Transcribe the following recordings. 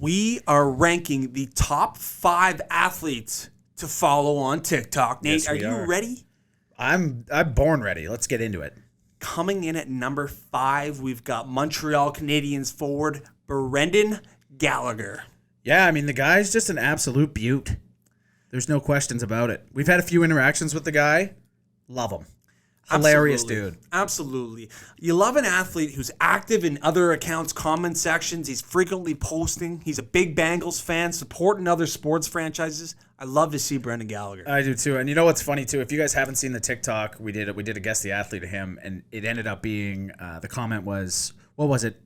We are ranking the top 5 athletes to follow on TikTok. Nate, Yes, are we you are. ready? I'm born ready. Let's get into it. Coming in at number 5, we've got Montreal Canadiens forward Brendan Gallagher. Yeah, I mean, the guy's just an absolute beaut. There's no questions about it. We've had a few interactions with the guy. Love him. Hilarious dude. Absolutely. You love an athlete who's active in other accounts' comment sections. He's frequently posting. He's a big Bengals fan, supporting other sports franchises. I love to see Brendan Gallagher. I do too. And you know what's funny too? If you guys haven't seen the TikTok, we did a guess the athlete of him, and it ended up being the comment was, what was it?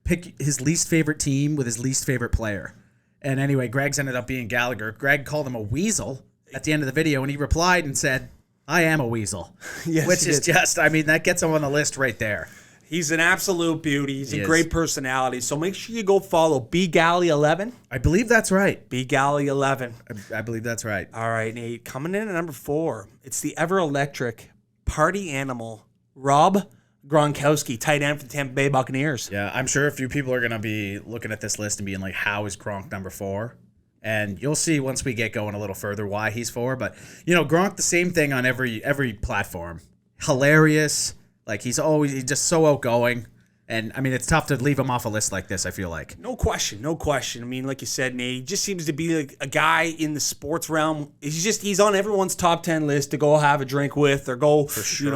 Pick his least favorite team with his least favorite player. And anyway, Greg's ended up being Gallagher. Greg called him a weasel at the end of the video, and he replied and said, I am a weasel. Yes, which he is did. just, I mean, that gets him on the list right there. He's an absolute beauty. He's He a is. great personality. So make sure you go follow BGalley11. I believe that's right. BGalley11. I believe that's right. All right, Nate. Coming in at number 4, it's the ever-electric party animal, Rob Gronkowski, tight end for the Tampa Bay Buccaneers. Yeah, I'm sure a few people are going to be looking at this list and being like, how is Gronk number 4? And you'll see once we get going a little further why he's 4. But, you know, Gronk, the same thing on every platform. Hilarious. Like, he's just so outgoing. And, I mean, it's tough to leave him off a list like this, I feel like. No question. I mean, like you said, Nate, he just seems to be like a guy in the sports realm. He's on everyone's top 10 list to go have a drink with or go,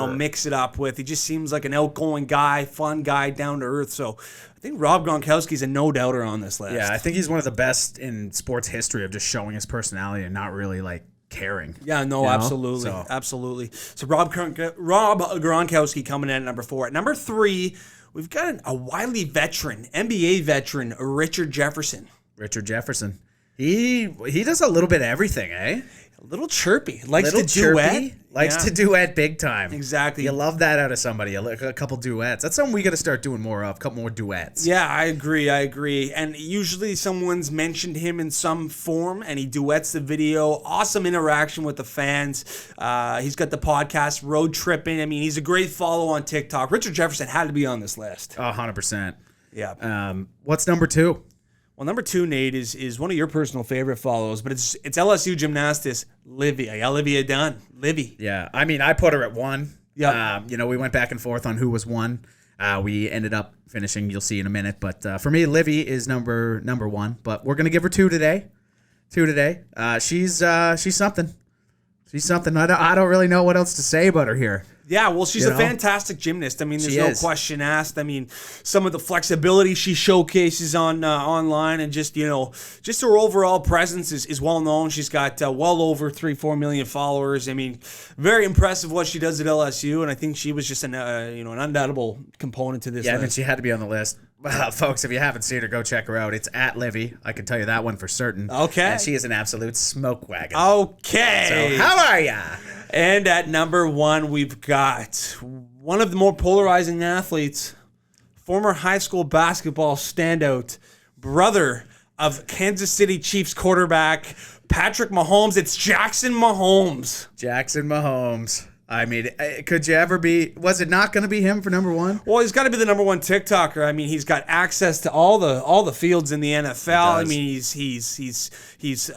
mix it up with. He just seems like an outgoing guy, fun guy, down to earth. So I think Rob Gronkowski's a no-doubter on this list. Yeah, I think he's one of the best in sports history of just showing his personality and not really, like, caring. Yeah, no, you know? absolutely. Absolutely. So Rob Gronkowski coming in at number 4. At number 3, we've got a wily veteran, NBA veteran, Richard Jefferson. Richard Jefferson. He does a little bit of everything, eh? A little chirpy. Likes Little to duet. chirpy, Likes to duet big time. Exactly. You love that out of somebody. A couple duets. That's something we got to start doing more of. A couple more duets. Yeah, I agree. And usually someone's mentioned him in some form, and he duets the video. Awesome interaction with the fans. He's got the podcast, Road Tripping. I mean, he's a great follow on TikTok. Richard Jefferson had to be on this list. 100%. Yeah. What's number 2? Well, number 2, Nate, is one of your personal favorite follows, but it's LSU gymnastist Olivia Dunn. Libby. Yeah. I mean, I put her at 1. Yeah. We went back and forth on who was 1. We ended up finishing. You'll see in a minute. But for me, Livy is number 1. But we're gonna give her 2 today. She's something. She's something. I don't really know what else to say about her here. Yeah, well, she's a fantastic gymnast. I mean, there's no question asked. I mean, some of the flexibility she showcases on online, and just her overall presence is well known. She's got well over 3-4 million followers. I mean, very impressive what she does at LSU, and I think she was just an undoubtable component to this. Yeah, list. I mean, she had to be on the list. Folks, if you haven't seen her, go check her out. It's at Livy. I can tell you that one for certain. Okay. And she is an absolute smoke wagon. Okay. So, how are ya? And at number 1, we've got one of the more polarizing athletes, former high school basketball standout, brother of Kansas City Chiefs quarterback Patrick Mahomes. It's Jackson Mahomes. Jackson Mahomes. I mean, could you ever be? Was it not going to be him for number 1? Well, he's got to be the number 1 TikToker. I mean, he's got access to all the fields in the NFL. I mean, he's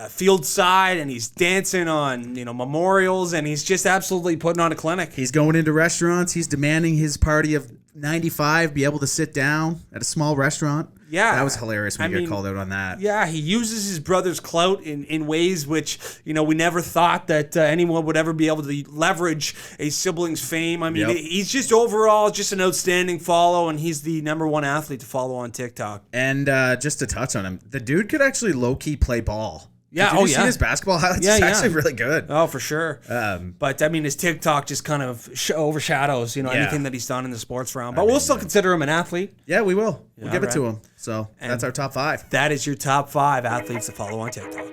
field side, and he's dancing on memorials, and he's just absolutely putting on a clinic. He's going into restaurants. He's demanding his party of 95 be able to sit down at a small restaurant. Yeah. That was hilarious when you got called out on that. Yeah, he uses his brother's clout in ways which, we never thought that anyone would ever be able to leverage a sibling's fame. I mean, he's just overall just an outstanding follow, and he's the number 1 athlete to follow on TikTok. And just to touch on him, the dude could actually low-key play ball. Yeah, Did you see his basketball highlights? It's actually really good. Oh, for sure. But, I mean, his TikTok just kind of overshadows, anything that he's done in the sports realm. But we'll still consider him an athlete. Yeah, we will. We'll give it to him. So that's our top 5. That is your top 5 athletes to follow on TikTok.